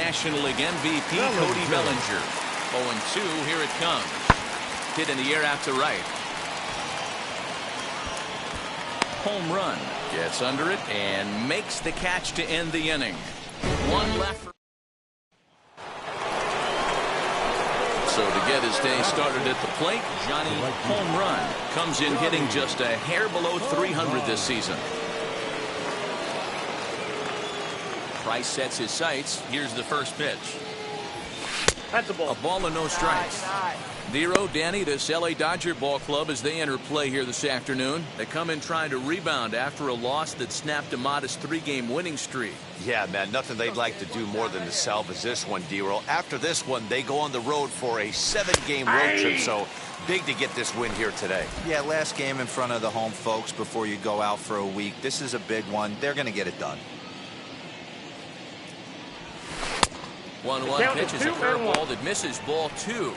National League MVP Cody Bellinger. 0-2. Here it comes. Hit in the air out to right. Home run. Gets under it and makes the catch to end the inning. One left. So to get his day started at the plate, Johnny home run comes in hitting just a hair below 300 this season. Price sets his sights. Here's the first pitch. That's a ball and no strikes. Nero, Danny, this LA Dodger ball club as they enter play here this afternoon. They come in trying to rebound after a loss that snapped a modest 3-game winning streak. Yeah, man, nothing they'd like to do more than to salvage this one, Nero. After this one, they go on the road for a 7-game road trip, so big to get this win here today. Yeah, last game in front of the home folks before you go out for a week. This is a big one. They're going to get it done. 1-1 pitch is a curveball that misses ball 2.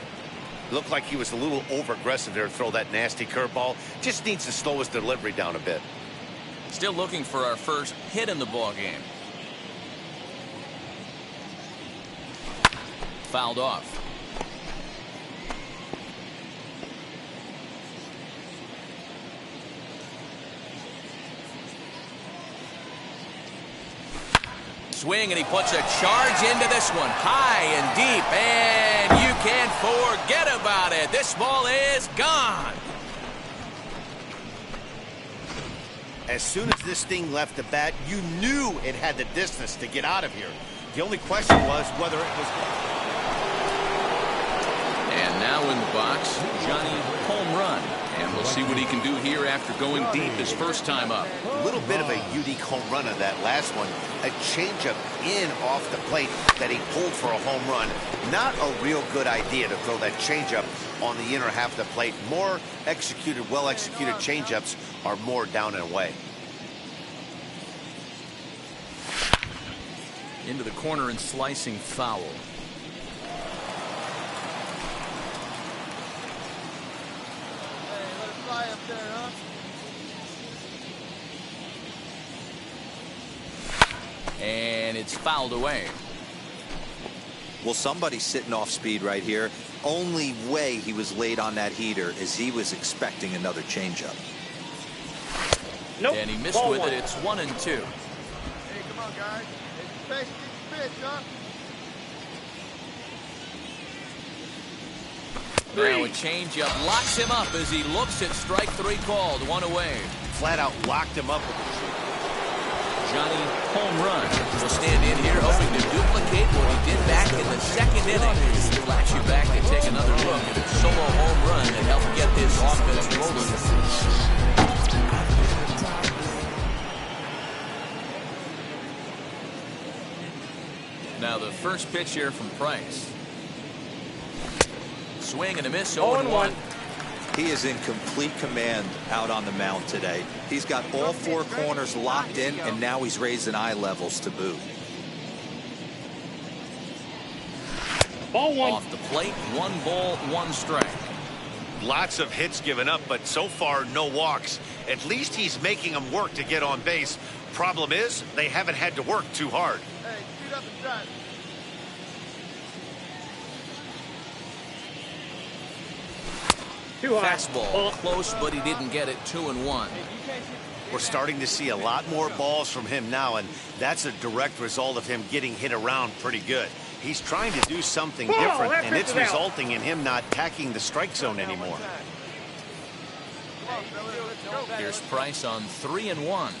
Looked like he was a little over-aggressive there to throw that nasty curveball. Just needs to slow his delivery down a bit. Still looking for our first hit in the ball game. Fouled off. Swing, and he puts a charge into this one, high and deep, and you can't forget about it. This ball is gone. As soon as this thing left the bat, you knew it had the distance to get out of here. The only question was whether it was. And now in the box, Johnny home run. And we'll see what he can do here after going deep his first time up. A little bit of a unique home run on that last one. A changeup in off the plate that he pulled for a home run. Not a real good idea to throw that changeup on the inner half of the plate. More executed, well-executed changeups are more down and away. Into the corner and slicing foul. Up there, huh? And it's fouled away. Well, somebody's sitting off speed right here. Only way he was late on that heater is he was expecting another changeup. Nope. And he missed Ball with one. it. It's 1-2. Hey, come on, guys. Hey, face the pitch, huh? Now a changeup locks him up as he looks at strike 3 called. 1 away. Flat out locked him up with the shoot. Johnny home run will stand in here hoping to duplicate what he did back in the 2nd inning. Flash you back and take another look at a solo home run that helped get this offense rolling. Now the first pitch here from Price. Swing and a miss, 0-1. He is in complete command out on the mound today. He's got all 4 corners locked in, and now he's raising eye levels to boot. Ball 1. Off the plate, 1 ball, 1 strike. Lots of hits given up, but so far no walks. At least he's making them work to get on base. Problem is, they haven't had to work too hard. Hey, speed up and drive. Too high. Fastball close, but he didn't get it. 2-1. We're starting to see a lot more balls from him now, and that's a direct result of him getting hit around pretty good. He's trying to do something different, and it's resulting in him not attacking the strike zone anymore. Here's Price on 3-1.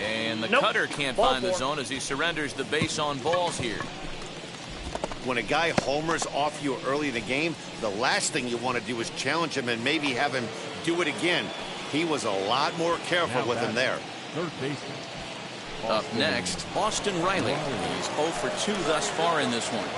And the Nope. cutter can't Ball find the 4. zone as he surrenders the base on balls here. When a guy homers off you early in the game, the last thing you want to do is challenge him and maybe have him do it again. He was a lot more careful with him there. Third baseman. Up next, Austin Riley. He's 0 for 2 thus far in this one.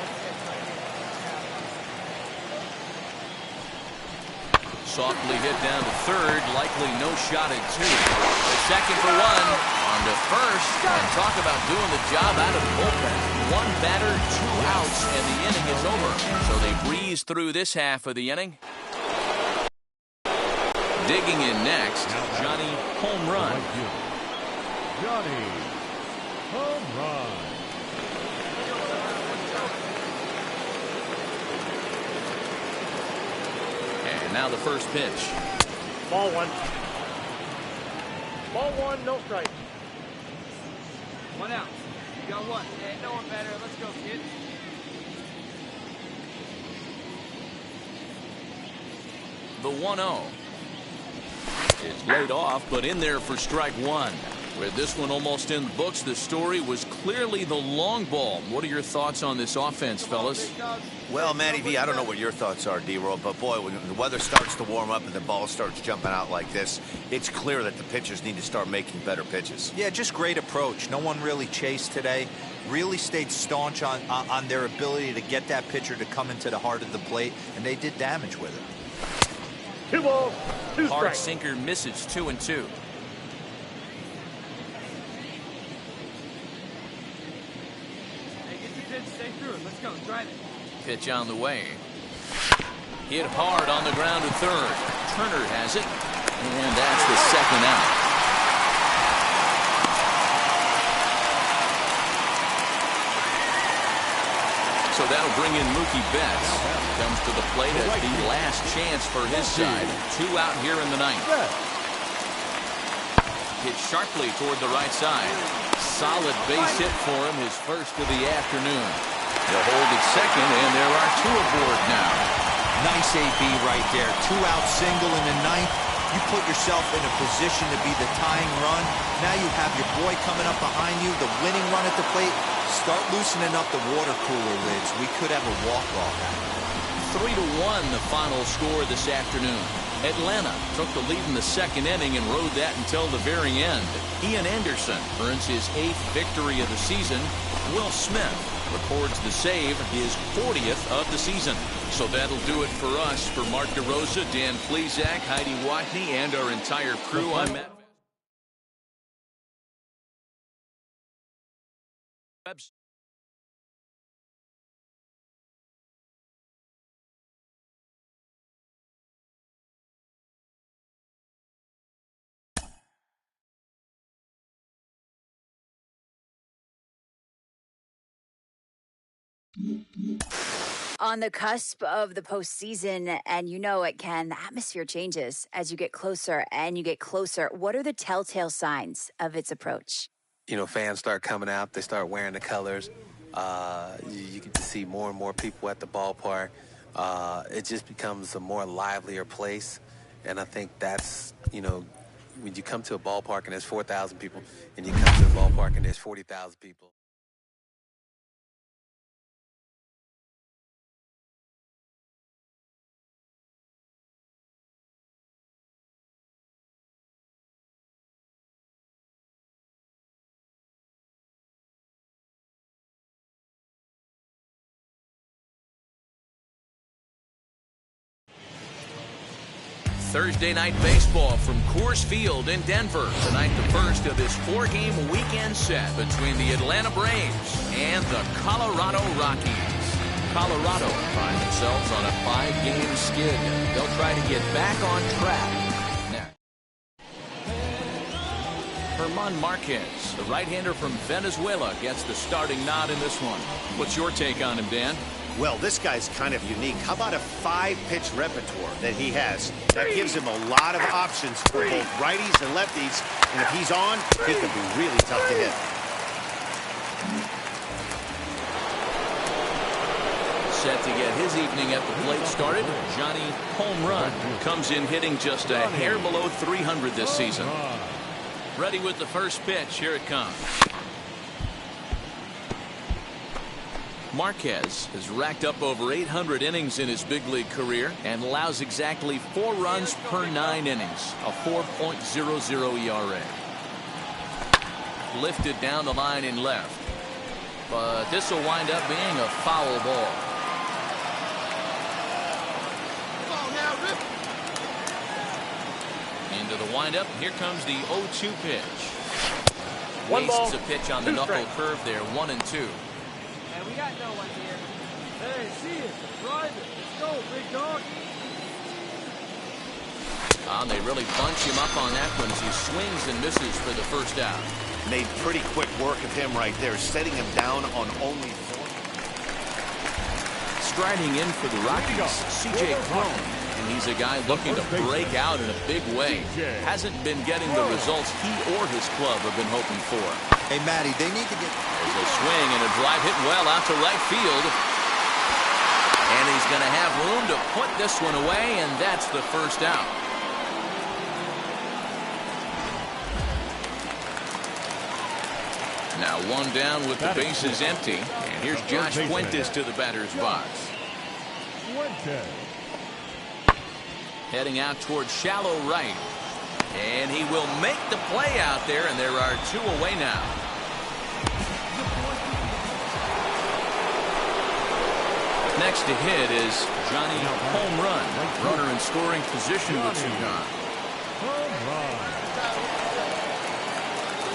Softly hit down to third, likely no shot at 2. The second for 1, on to first, and talk about doing the job out of the bullpen. 1 batter, 2 outs, and the inning is over. So they breeze through this half of the inning. Digging in next, Johnny home run. Johnny home run. Now the first pitch. Ball one. Ball one, no strike. 1 out. You got one. Ain't no one better. Let's go, kid. The 1-0. It's laid off, but in there for strike one. With this one almost in the books, the story was clearly the long ball. What are your thoughts on this offense, fellas? Well, Matty V, I don't know what your thoughts are, D-Roll, but boy, when the weather starts to warm up and the ball starts jumping out like this, it's clear that the pitchers need to start making better pitches. Yeah, just great approach. No one really chased today. Really stayed staunch on their ability to get that pitcher to come into the heart of the plate, and they did damage with it. 2 balls, 2 Hard strikes. sinker misses 2-2. Hey, get your pitch, stay through it. Let's go, drive it. Pitch on the way. Hit hard on the ground to third. Turner has it, and that's the second out. So that'll bring in Mookie Betts. Comes to the plate as the last chance for his side. 2 out here in the ninth. Hit sharply toward the right side. Solid base hit for him, his first of the afternoon. He'll hold at second, and there are 2 aboard now. Nice AB right there. 2-out single in the ninth. You put yourself in a position to be the tying run. Now you have your boy coming up behind you, the winning run at the plate. Start loosening up the water cooler lids. We could have a walk-off. 3-1 the final score this afternoon. Atlanta took the lead in the second inning and rode that until the very end. Ian Anderson earns his 8th victory of the season. Will Smith records the save, his 40th of the season. So that'll do it for us. For Mark DeRosa, Dan Plesac, Heidi Watney, and our entire crew, I'm Matt Webbs. On the cusp of the postseason, and you know it can, the atmosphere changes as you get closer and you get closer. What are the telltale signs of its approach? You know, fans start coming out, they start wearing the colors. You get to see more and more people at the ballpark. It just becomes a more livelier place. And I think that's, you know, when you come to a ballpark and there's 4,000 people, and you come to a ballpark and there's 40,000 people. Thursday night baseball from Coors Field in Denver. Tonight, the first of this 4-game weekend set between the Atlanta Braves and the Colorado Rockies. Colorado find themselves on a 5-game skid. They'll try to get back on track next. German Marquez, the right-hander from Venezuela, gets the starting nod in this one. What's your take on him, Dan? Well, this guy's kind of unique. How about a 5-pitch repertoire that he has? That gives him a lot of options for both righties and lefties. And if he's on, he could be really tough to hit. Set to get his evening at the plate started. Johnny home run comes in hitting just a hair below 300 this season. Ready with the first pitch. Here it comes. Marquez has racked up over 800 innings in his big league career and allows exactly 4 runs per 9 innings, a 4.00 ERA. Lifted down the line in left, but this will wind up being a foul ball. Into the windup, here comes the 0-2 pitch. Wastes a pitch on the knuckle curve there, 1-2. We got no one here. Hey, see it. Drive it. Let's go, big dog. They really bunch him up on that one as he swings and misses for the first out. Made pretty quick work of him right there, setting him down on only 4. Striding in for the Rockies, C.J. Cron. And he's a guy looking to break out in a big way. Hasn't been getting the results he or his club have been hoping for. Hey, Matty, they need to get... There's a swing and a drive hit well out to right field. And he's going to have room to put this one away, and that's the first out. Now one down with the bases empty. And here's Josh Fuentes to the batter's box. Heading out towards shallow right. And he will make the play out there, and there are two away now. Next to hit is Johnny Home Run. Runner in scoring position with two gone.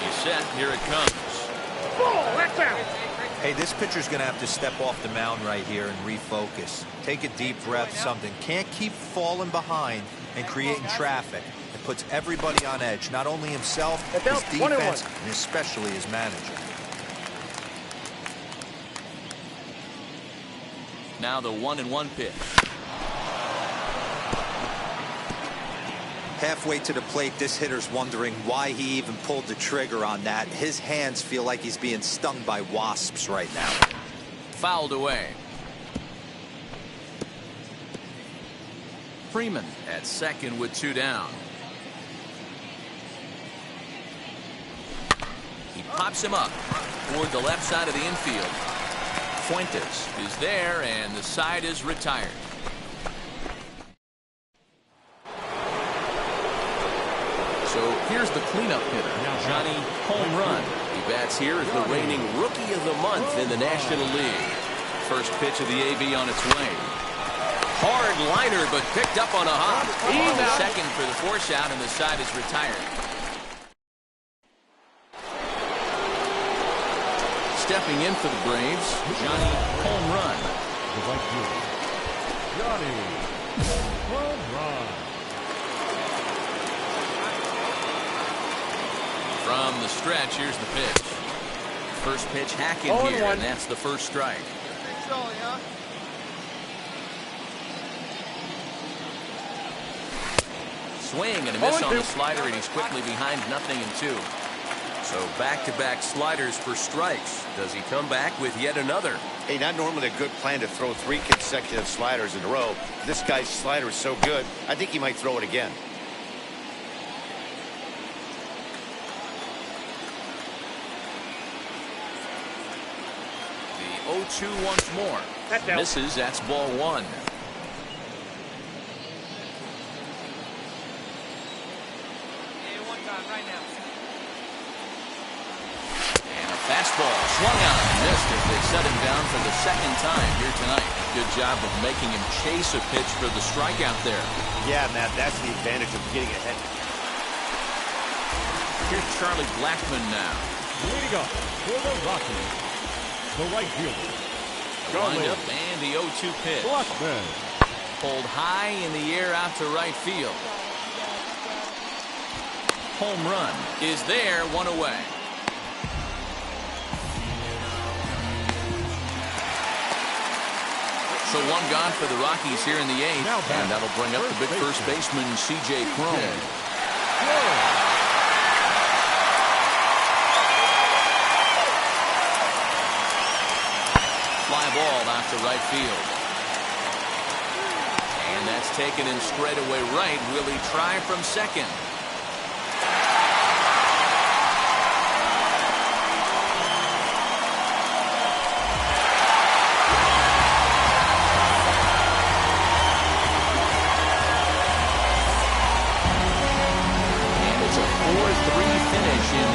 He's set. Here it comes. Ball, that's out. Hey, this pitcher's going to have to step off the mound right here and refocus. Take a deep breath, something. Can't keep falling behind and creating traffic. It puts everybody on edge, not only himself, his defense, and especially his manager. Now the 1-1 pitch. Halfway to the plate, this hitter's wondering why he even pulled the trigger on that. His hands feel like he's being stung by wasps right now. Fouled away. Freeman at second with two down. He pops him up toward the left side of the infield. Fuentes is there, and the side is retired. So here's the cleanup hitter, Johnny Home Run. He bats here as the reigning Rookie of the Month in the National League. First pitch of the AB on its way. Hard liner, but picked up on a hop. On the second for the force out, and the side is retired. Stepping in for the Braves, Johnny Home Run. Johnny Home Run. From the stretch, here's the pitch. First pitch hack in here, and that's the first strike. Swing and a miss on the slider, and he's quickly behind 0-2. So back-to-back sliders for strikes. Does he come back with yet another? Hey, not normally a good plan to throw 3 consecutive sliders in a row. This guy's slider is so good, I think he might throw it again. The 0-2 once more. Misses, that's ball one. Fastball swung out and missed as they set him down for the second time here tonight. Good job of making him chase a pitch for the strikeout there. Yeah, Matt, that's the advantage of getting ahead. Here's Charlie Blackmon now. Leading up for the Rockies, the right fielder. Wind up and the 0-2 pitch. Blackmon. Pulled high in the air out to right field. Home run is there, one away. So one gone for the Rockies here in the 8th, and that'll bring up the big first baseman, C.J. Cron. Fly ball out to right field. And that's taken in straightaway right. Will he try from second?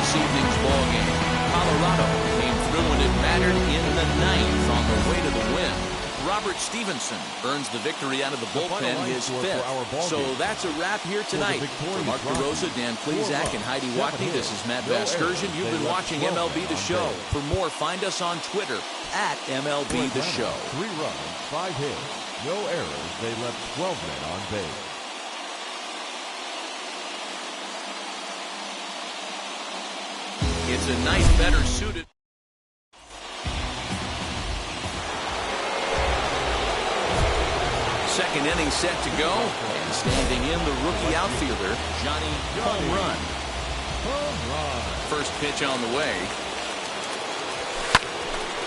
Evening's ball game. Colorado came through and it mattered in the 9th on the way to the win. Robert Stevenson earns the victory out of the bullpen, his 5th. So that's a wrap here tonight. For Mark DeRosa, Dan Plesac, and Heidi Watney, this is Matt Vasgersian. You've been watching MLB The Show. For more, find us on Twitter at MLB The Show. 3 runs, 5 hits, no errors. They left 12 men on base. It's a nice, better suited. Second second inning set to go. And standing in, the rookie outfielder, Johnny Home Run. First pitch on the way.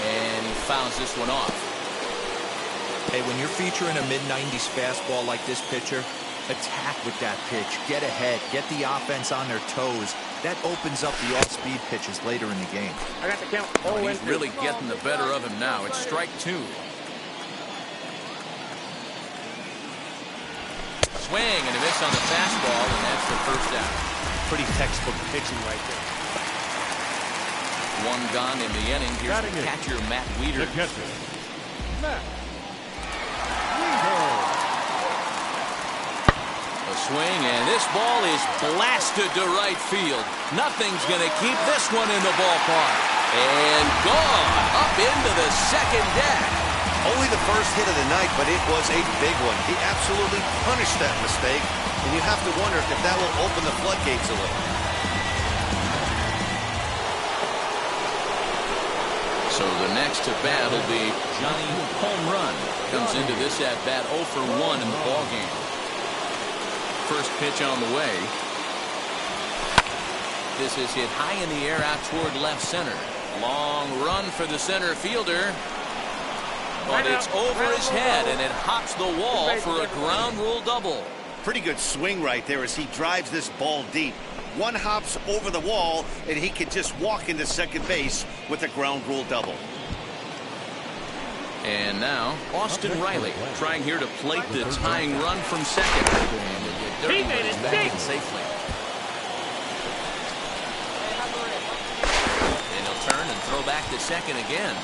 And he fouls this one off. Hey, when you're featuring a mid-90s fastball like this pitcher, attack with that pitch. Get ahead. Get the offense on their toes. That opens up the off-speed pitches later in the game. I got the count. He's really getting the better of him now. It's strike two. Swing and a miss on the fastball, and that's the first out. Pretty textbook pitching right there. One gone in the inning. Here's the catcher, Matt Weeder. The catcher, Matt. A swing, and this ball is blasted to right field. Nothing's going to keep this one in the ballpark. And gone up into the second deck. Only the first hit of the night, but it was a big one. He absolutely punished that mistake, and you have to wonder if that will open the floodgates a little. So the next to bat will be Johnny Home Run. Comes into this at bat 0 for 1 in the ballgame. First pitch on the way. This is hit high in the air out toward left center. Long run for the center fielder. But it's over his head, and it hops the wall for a ground rule double. Pretty good swing right there as he drives this ball deep. One hops over the wall, and he can just walk into second base with a ground rule double. And now, Austin Riley trying here to plate the tying run from second. He made it big. Safely. And he'll turn and throw back to second again.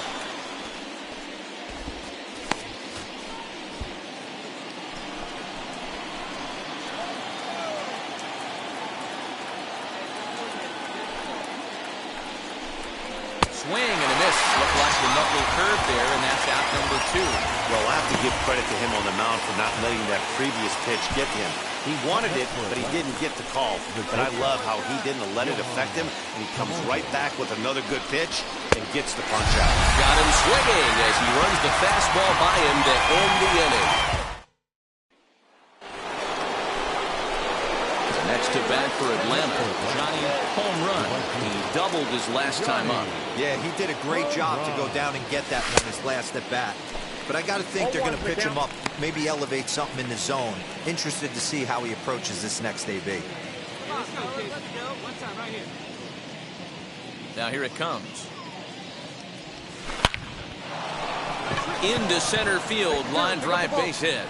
Swing and a miss. Looked like the knuckle curve there, and that's out number 2. Well, I have to give credit to him on the mound for not letting that previous pitch get to him. He wanted it, but he didn't get the call. But I love how he didn't let it affect him, and he comes right back with another good pitch and gets the punch out. Got him swinging as he runs the fastball by him to end the inning. Next to bat for Atlanta, Johnny Home Run. He doubled his last time up. Yeah, he did a great job to go down and get that one his last at bat. But I got to think they're going to pitch him up, maybe elevate something in the zone. Interested to see how he approaches this next AB. Let's go, kid. Let's go. One time right here. Now here it comes. Into center field, line drive base hit.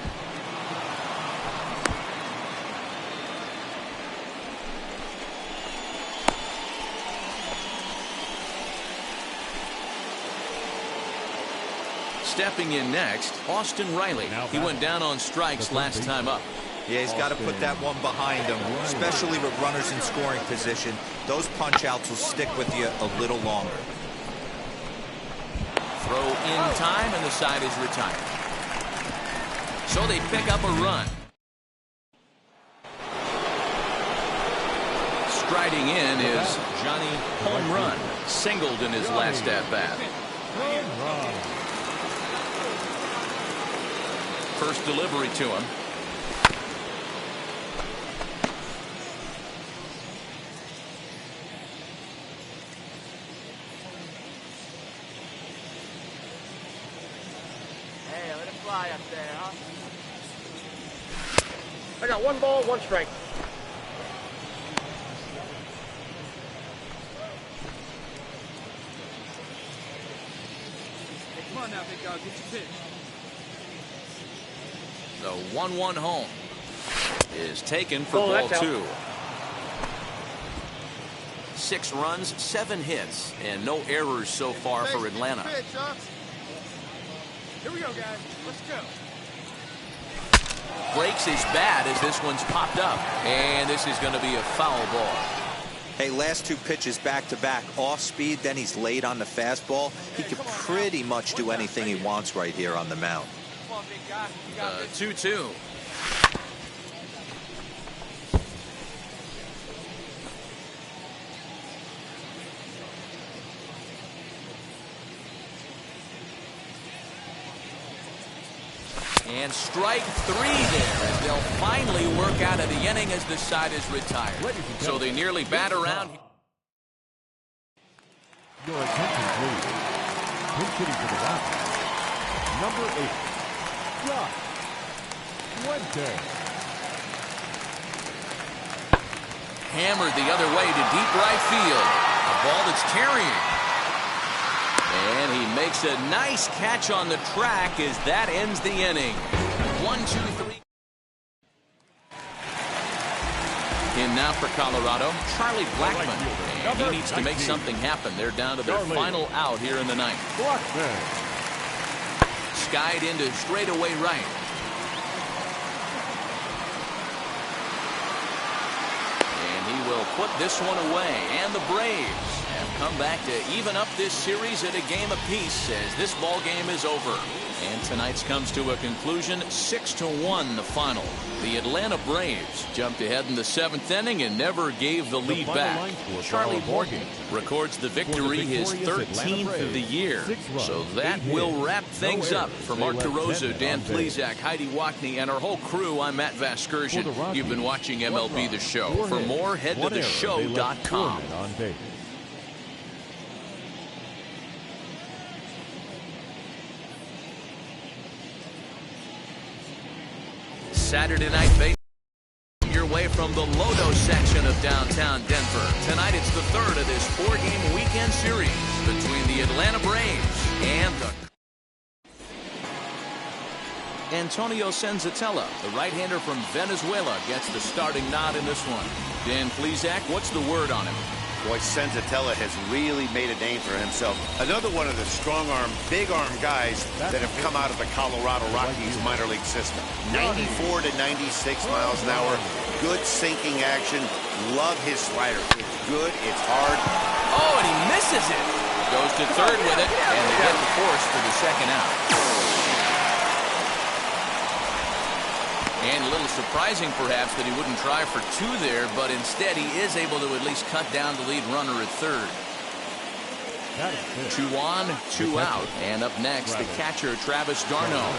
Stepping in next, Austin Riley. He went down on strikes last time up. Yeah, he's got to put that one behind him, especially with runners in scoring position. Those punch-outs will stick with you a little longer. Throw in time, and the side is retired. So they pick up a run. Striding in is Johnny Home Run. Singled in his last at-bat. First delivery to him. Hey, let it fly up there, huh? I got 1 ball, 1 strike. Hey, come on now, big dog. Get your pitch. The 1-1 home is taken for ball that's 2. 6 runs, 7 hits, and no errors so far for Atlanta. Here we go, guys. Let's go. Breaks his bat as this one's popped up, and this is going to be a foul ball. Hey, last 2 pitches back-to-back, off speed, then he's late on the fastball. He can pretty much do anything he wants right here on the mound. Come on, big guy. You got this. 2-2. And strike 3 there, and they'll finally work out of the inning as the side is retired. So they nearly bat around. Your attention, please. Pinch hitting for the Rockies, number 8, Josh Fuente. Hammered the other way to deep right field. A ball that's carrying. And he makes a nice catch on the track as that ends the inning. 1, 2, 3. In now for Colorado, Charlie Blackmon. And he needs to make something happen. They're down to their final out here in the ninth. Skied into straightaway right. Will put this one away, and the Braves have come back to even up this series at a game apiece as this ball game is over. And tonight's comes to a conclusion, 6-1 the final. The Atlanta Braves jumped ahead in the 7th inning and never gave the lead back. Charlie Morgan records the victory, his 13th of the year. So that will wrap things up. For Mark DeRosa, Dan Plesac, Heidi Wackney, and our whole crew, I'm Matt Vasgersian. You've been watching MLB The Show. For more, head to theshow.com. Saturday night baseball your way from the Lodo section of downtown Denver. Tonight it's the third of this 4-game weekend series between the Atlanta Braves and the Antonio Senzatella, the right-hander from Venezuela, gets the starting nod in this one. Dan Plesac, what's the word on him? Boy, Senzatella has really made a name for himself. Another one of the strong-arm, big-arm guys that have come out of the Colorado Rockies minor league system. 94 to 96 miles an hour. Good sinking action. Love his slider. It's good. It's hard. Oh, and he misses it. Goes to third with it, and they get the force for the second out. And a little surprising, perhaps, that he wouldn't try for 2 there, but instead he is able to at least cut down the lead runner at third. 2 on, 2 out. And up next, the catcher, Travis d'Arnaud.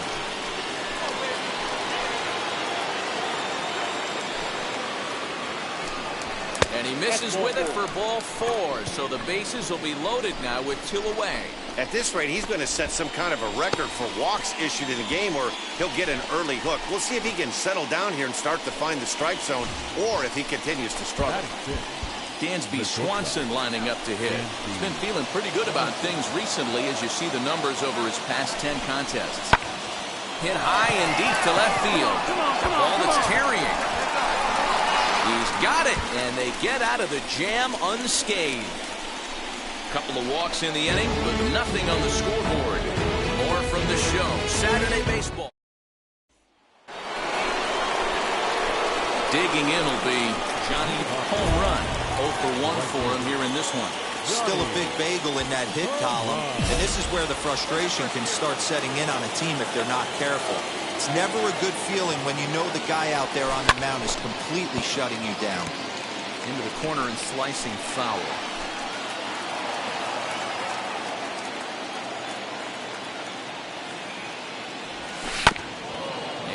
And he misses with it for ball 4, so the bases will be loaded now with 2 away. At this rate, he's going to set some kind of a record for walks issued in a game, or he'll get an early hook. We'll see if he can settle down here and start to find the strike zone, or if he continues to struggle. Dansby Swanson lining up to hit. He's been feeling pretty good about things recently as you see the numbers over his past 10 contests. Hit high and deep to left field. A ball that's carrying. He's got it, and they get out of the jam unscathed. Couple of walks in the inning, but nothing on the scoreboard. More from the show. Saturday baseball. Digging in will be Johnny home run. 0 for 1 for him here in this one. Still a big bagel in that hit column, and this is where the frustration can start setting in on a team if they're not careful. It's never a good feeling when you know the guy out there on the mound is completely shutting you down. Into the corner and slicing foul.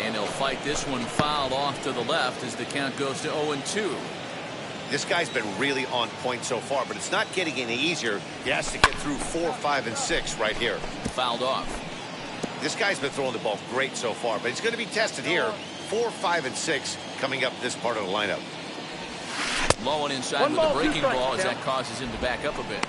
And he'll fight this one fouled off to the left as the count goes to 0-2. This guy's been really on point so far, but it's not getting any easier. He has to get through 4, 5, and 6 right here. Fouled off. This guy's been throwing the ball great so far, but he's going to be tested here. 4, 5, and 6 coming up this part of the lineup. Low and inside with the breaking ball as that causes him to back up a bit.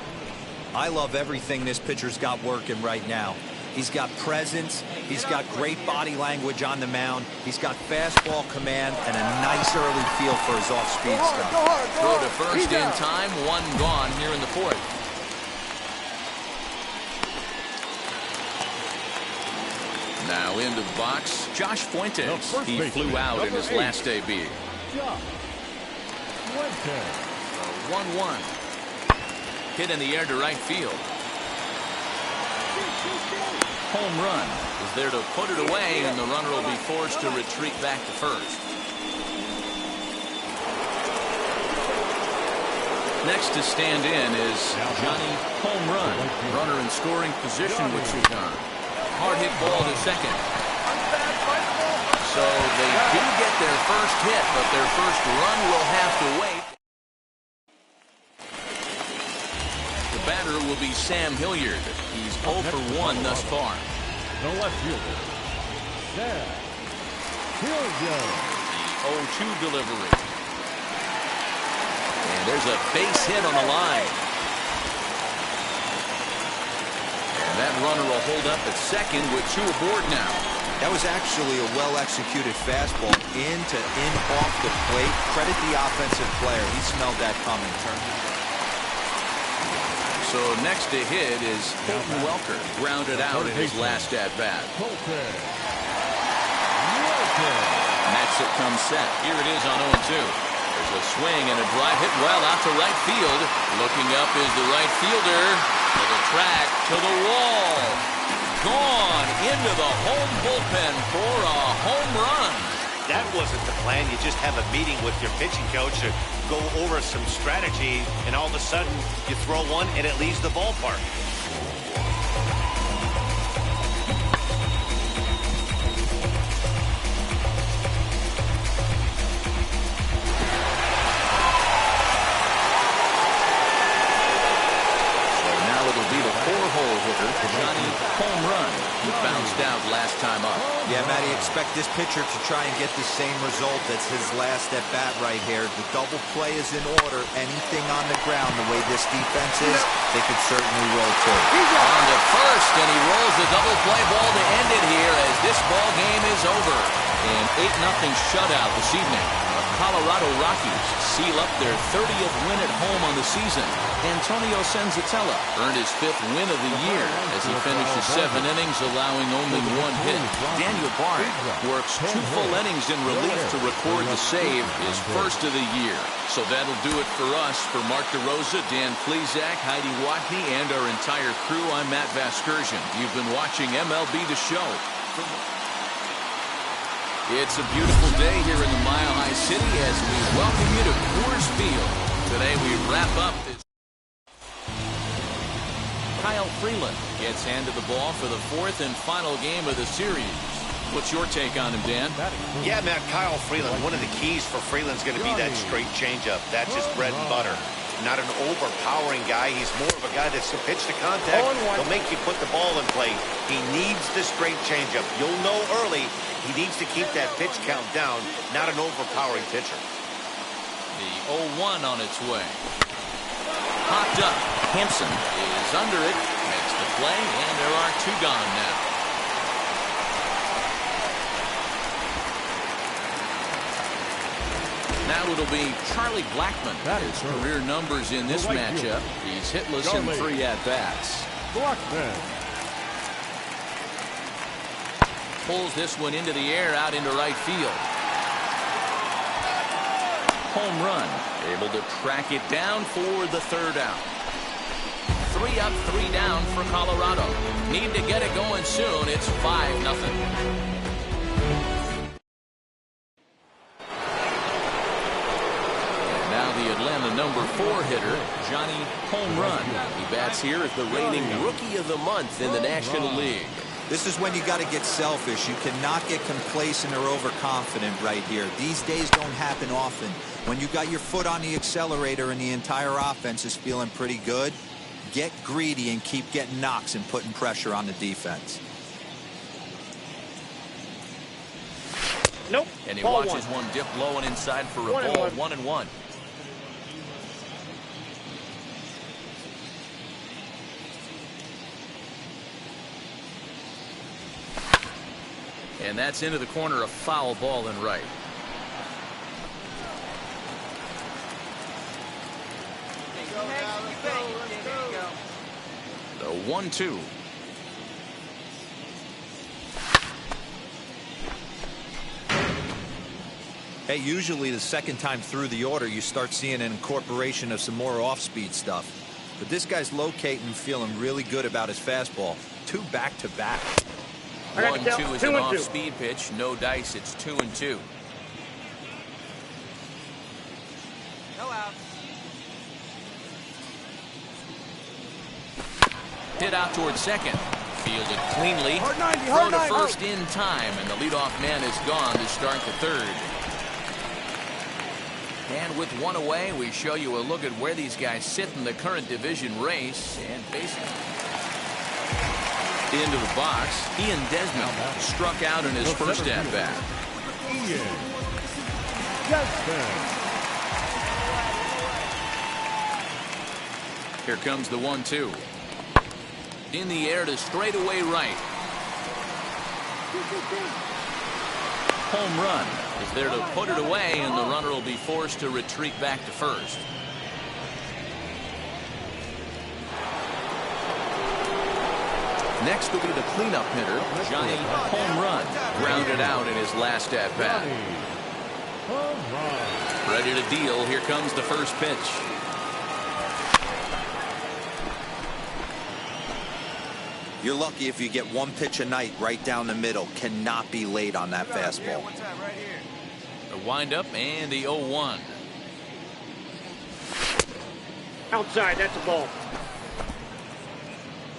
I love everything this pitcher's got working right now. He's got presence. He's got great body language on the mound. He's got fastball command and a nice early feel for his off-speed stuff. Throw to first in time. 1 gone here in the 4th. Now into the box, Josh Fuentes. He flew out in his last debut. 1-1. Hit in the air to right field. Home run is there to put it away, and the runner will be forced to retreat back to first. Next to stand in is Johnny Home Run. Runner in scoring position, which is on. Hard hit ball to second. So they do get their first hit, but their first run will have to wait. The batter will be Sam Hilliard. He's 0 for 1 thus far. The left fielder, Sam Hilliard. The 0-2 delivery. And there's a base hit on the line. And that runner will hold up at second with 2 aboard now. That was actually a well-executed fastball in off the plate. Credit the offensive player. He smelled that coming. So next to hit is Colton Welker, grounded out in his last at-bat. Next it comes set. Here it is on 0-2. There's a swing and a drive hit well out to right field. Looking up is the right fielder. To the track, to the wall. Gone into the home bullpen for a home run. That wasn't the plan. You just have a meeting with your pitching coach to go over some strategy, and all of a sudden you throw one and it leaves the ballpark. Johnny home run. He bounced out last time up. Yeah, Matty, expect this pitcher to try and get the same result as his last at bat right here. The double play is in order. Anything on the ground, the way this defense is, they could certainly roll too. On to first, and he rolls the double play ball to end it here as this ball game is over. An 8-0 shutout this evening. The Colorado Rockies seal up their 30th win at home on the season. Antonio Senzatella earned his 5th win of the year as he finishes 7 innings, allowing only 1 hit. Daniel Bard works 2 full innings in relief to record the save, his first of the year. So that'll do it for us. For Mark DeRosa, Dan Plesac, Heidi Watney, and our entire crew, I'm Matt Vasgersian. You've been watching MLB The Show. It's a beautiful day here in the Mile High City as we welcome you to Coors Field. Today we wrap up this. Kyle Freeland gets handed the ball for the 4th and final game of the series. What's your take on him, Dan? Yeah, Matt, Kyle Freeland, one of the keys for Freeland's going to be that straight changeup. That's his bread and butter. Not an overpowering guy. He's more of a guy that's a pitch to contact. He'll make you put the ball in play. He needs the straight changeup. You'll know early he needs to keep that pitch count down. Not an overpowering pitcher. The 0-1 on its way. Popped up. Hampson is under it. Makes the play, and there are 2 gone now. Now it'll be Charlie Blackmon. His career numbers in this matchup. He's hitless in 3 at-bats. Blackmon pulls this one into the air out into right field. Home run. Able to track it down for the 3rd out. 3 up, 3 down for Colorado. Need to get it going soon. It's 5-0. Atlanta number 4 hitter, Johnny Home Run. He bats here as the reigning Rookie of the Month in the National League. This is when you got to get selfish. You cannot get complacent or overconfident right here. These days don't happen often. When you got your foot on the accelerator and the entire offense is feeling pretty good, get greedy and keep getting knocks and putting pressure on the defense. Nope. And he ball watches one dip low and inside for a ball. 1-1. And that's into the corner, a foul ball and right. The 1-2. Hey, usually the second time through the order, you start seeing an incorporation of some more off-speed stuff. But this guy's locating and feeling really good about his fastball. 2 back-to-back. 1-2 is an off-speed pitch. No dice. It's 2-2. No out. Hit out towards second. Fielded cleanly. Hard 90, Throw hard to 90. first in time, and the leadoff man is gone to start the third. And with one away, we show you a look at where these guys sit in the current division race. And basically into the box, Ian Desmond struck out in his first at-bat. Here comes the 1-2. In the air to straightaway right. Home run is there to put it away, and the runner will be forced to retreat back to first. Next will be the cleanup hitter, Johnny Home Run, grounded out in his last at-bat. Ready to deal. Here comes the first pitch. You're lucky if you get one pitch a night right down the middle. Cannot be late on that fastball. The windup and the 0-1. Outside, that's a ball.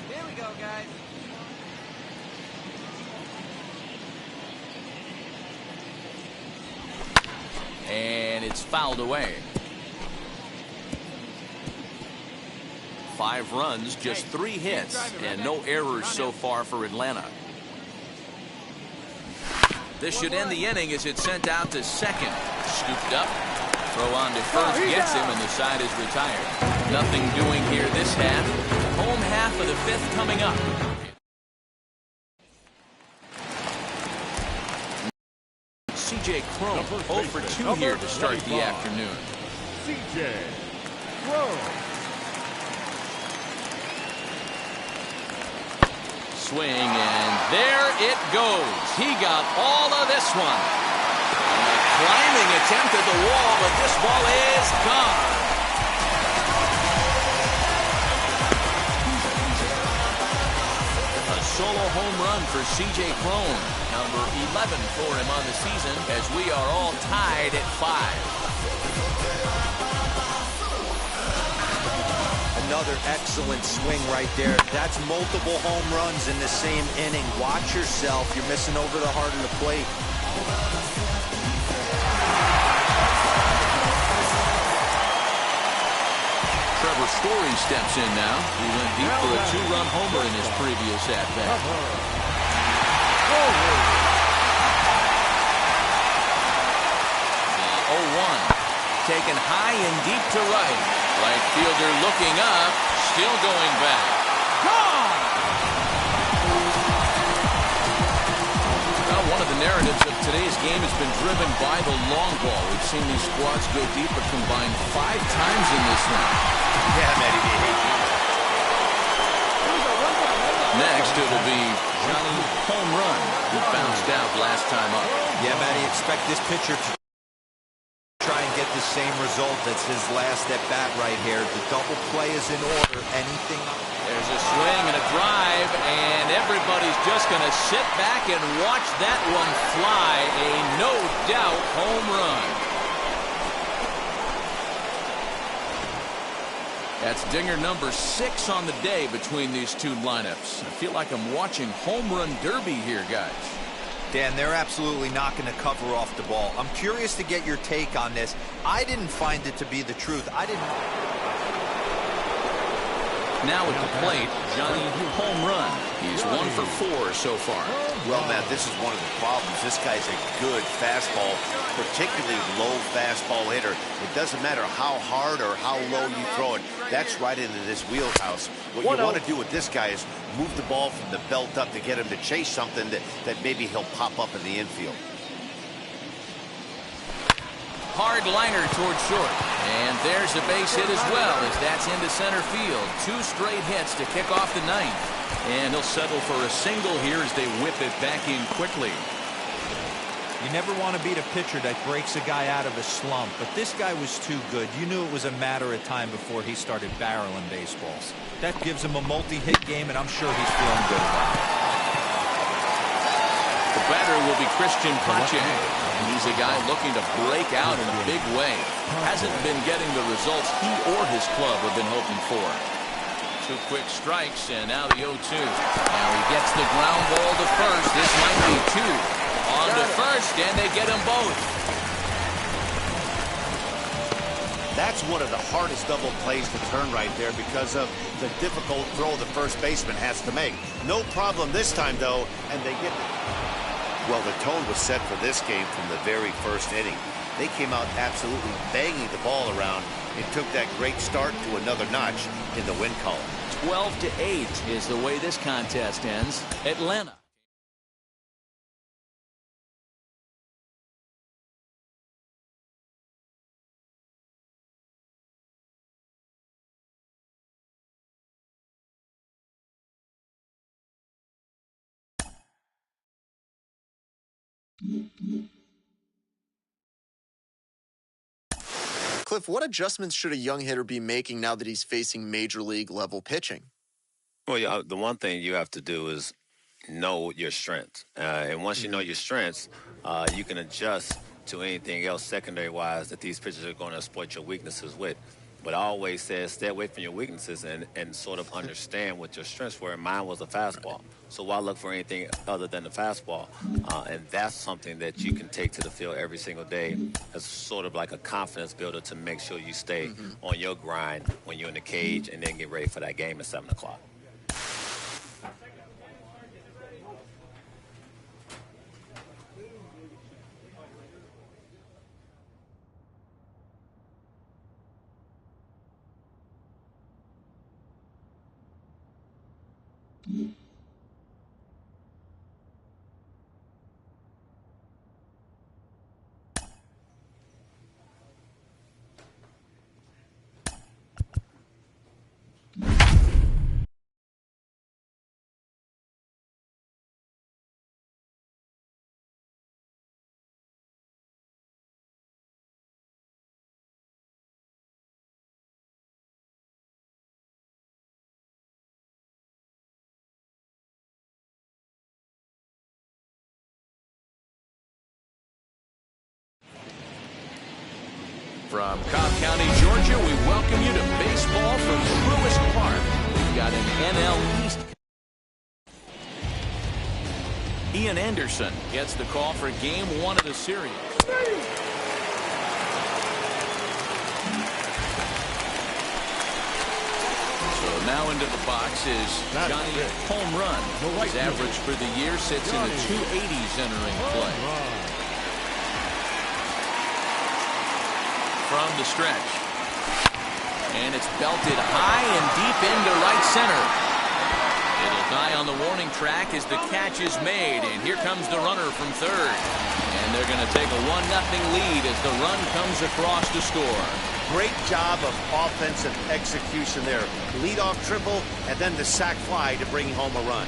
Here we go, guys. And it's fouled away. 5 runs, just 3 hits, and no errors so far for Atlanta. This should end the inning as it's sent out to second. Scooped up. Throw on to first gets him, and the side is retired. Nothing doing here this half. Home half of the 5th coming up. C.J. Cron 0 for 2 here to start the afternoon. C.J. Cron. Swing, and there it goes. He got all of this one. And a climbing attempt at the wall, but this ball is gone. A solo home run for C.J. Cron, number 11 for him on the season, as we are all tied at 5. Another excellent swing right there. That's multiple home runs in the same inning. Watch yourself. You're missing over the heart of the plate. Trevor Story steps in now. He went deep for a 2-run homer in his previous at-bat. The 0-1. Taken high and deep to right. Right fielder looking up, still going back. Gone! Well, one of the narratives of today's game has been driven by the long ball. We've seen these squads go deep or combine 5 times in this one. Yeah, Matty, they hate you. Next, it'll be Johnny Home Run, who bounced out last time up. Yeah, Matty, expect this pitcher to try and get the same result. That's his last at bat right here. The double play is in order. Anything up. There's a swing and a drive, and everybody's just going to sit back and watch that one fly. A no-doubt home run. That's dinger number 6 on the day between these two lineups. I feel like I'm watching home run derby here, guys. Dan, they're absolutely not going to cover off the ball. I'm curious to get your take on this. I didn't find it to be the truth. I didn't. Now at the plate, Johnny Home Run. He's 1 for 4 so far. Well, Matt, this is one of the problems. This guy's a good fastball, particularly low fastball hitter. It doesn't matter how hard or how low you throw it. That's right into this wheelhouse. What you want to do with this guy is move the ball from the belt up to get him to chase something that maybe he'll pop up in the infield. Hard liner towards short. And there's a base hit as well, as that's into center field. 2 straight hits to kick off the 9th. And he'll settle for a single here as they whip it back in quickly. You never want to beat a pitcher that breaks a guy out of a slump, but this guy was too good. You knew it was a matter of time before he started barreling baseballs. That gives him a multi-hit game, and I'm sure he's feeling good about it. The batter will be Christian Pache. He's a guy looking to break out in a big way. Hasn't been getting the results he or his club have been hoping for. 2 quick strikes, and now the 0-2. Now he gets the ground ball to first. This might be 2. On to first, and they get them both. That's one of the hardest double plays to turn right there because of the difficult throw the first baseman has to make. No problem this time, though, and they get it. Well, the tone was set for this game from the very first inning. They came out absolutely banging the ball around and took that great start to another notch in the win column. 12-8 is the way this contest ends. Atlanta. Cliff, what adjustments should a young hitter be making now that he's facing major league level pitching? Well, yeah, the one thing you have to do is know your strengths. And once you know your strengths, you can adjust to anything else secondary-wise that these pitchers are going to exploit your weaknesses with. But I always said stay away from your weaknesses and sort of understand what your strengths were. And mine was a fastball. So why look for anything other than the fastball? And that's something that you can take to the field every single day as sort of like a confidence builder to make sure you stay on your grind when you're in the cage and then get ready for that game at 7 o'clock. From Cobb County, Georgia, we welcome you to baseball from Truist Park. We've got an NL East. Ian Anderson gets the call for Game 1 of the series. So now into the box is Johnny Home Run. His average for the year sits in the 280s entering play. From the stretch. And it's belted high and deep into right center. It'll die on the warning track as the catch is made. And here comes the runner from third. And they're going to take a 1-0 lead as the run comes across to score. Great job of offensive execution there. Leadoff triple and then the sac fly to bring home a run.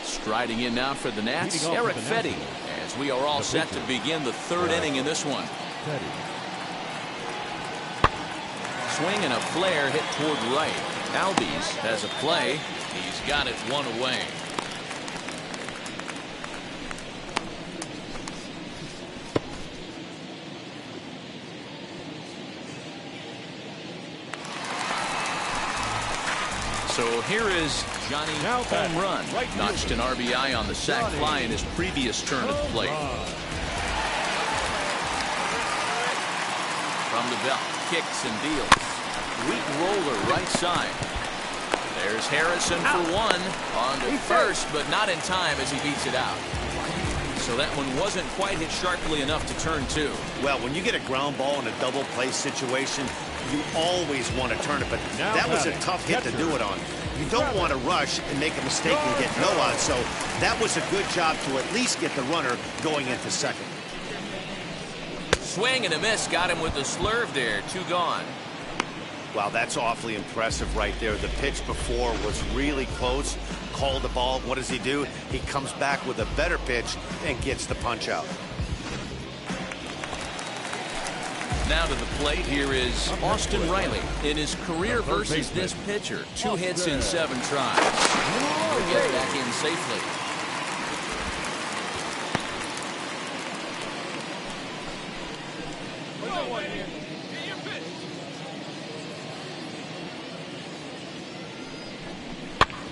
Striding in now for the Nats, Eric Fetty. As we are all set to begin the third inning in this one. Swing and a flare hit toward right. Albies has a play. He's got it one away. So here is Johnny Home Run. Notched an RBI on the sac fly in his previous turn at the plate. From the belt, kicks and deals. Weak roller right side. There's Harrison for one. On to first, but not in time as he beats it out. So that one wasn't quite hit sharply enough to turn two. Well, when you get a ground ball in a double play situation, you always want to turn it, but that was a tough hit to do it on. You don't want to rush and make a mistake and get no out, so that was a good job to at least get the runner going into second. Swing and a miss, got him with the slurve there, 2 gone. Wow, that's awfully impressive right there. The pitch before was really close. Called the ball. What does he do? He comes back with a better pitch and gets the punch out. Now to the plate, here is Austin Riley in his career versus this pitcher. 2 hits in 7 tries. He'll get back in safely.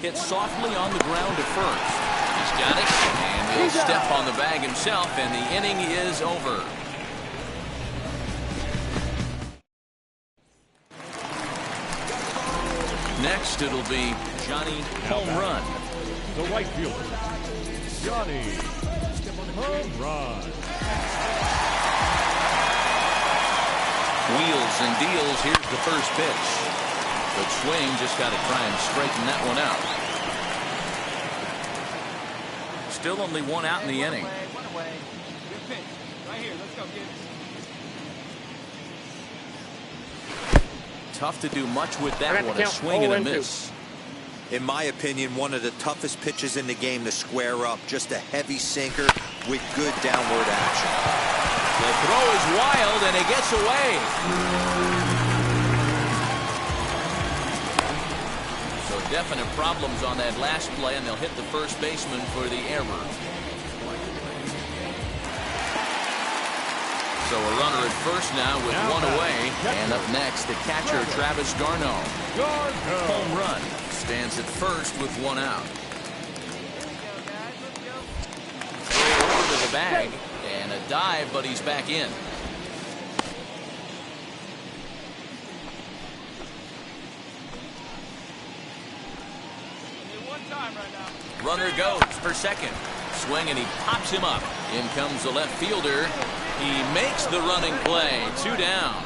Hit softly on the ground to first. He's got it, and he'll step on the bag himself, and the inning is over. Next, it'll be Johnny home run. The right fielder, Johnny home run. Wheels and deals. Here's the first pitch. But swing, just got to try and straighten that one out. Still only one out in the inning. One away. Good pitch. Right here. Let's go get it. Tough to do much with that one. A swing and a miss. In my opinion, one of the toughest pitches in the game to square up. Just a heavy sinker with good downward action. The throw is wild, and it gets away. So definite problems on that last play, and they'll hit the first baseman for the error. So a runner at first now with one away. And up next, the catcher, Travis d'Arnaud. Home run. Stands at first with one out. Throw over to the bag. And a dive, but he's back in. Runner goes for second. Swing, and he pops him up. In comes the left fielder. He makes the running play. 2 down.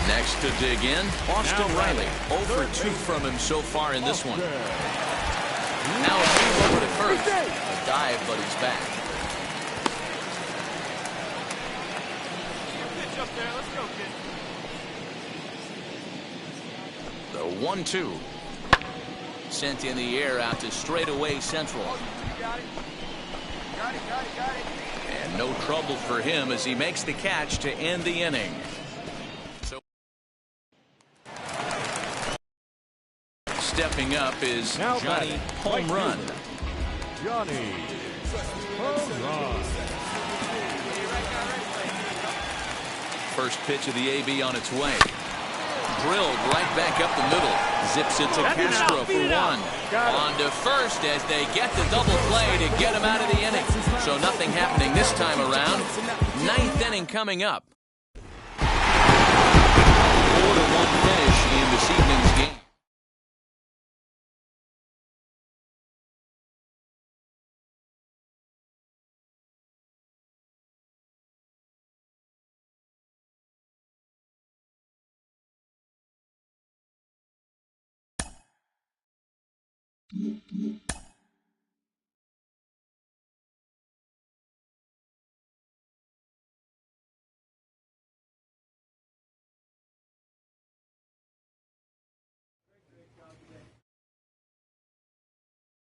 Next to dig in, Austin Riley. 0 for 2 from him so far in this one. Now a move over to first. A dive, but he's back. Pitch up there. Let's go, kid. The 1-2. Sent in the air out to straightaway central. Got it. And no trouble for him as he makes the catch to end the inning. Stepping up is Johnny home run. Johnny home run. First pitch of the AB on its way. Drilled right back up the middle. Zips it to Castro for one. On to first as they get the double play to get him out of the inning. So nothing happening this time around. 9th inning coming up. 4-1 finish in this evening's game.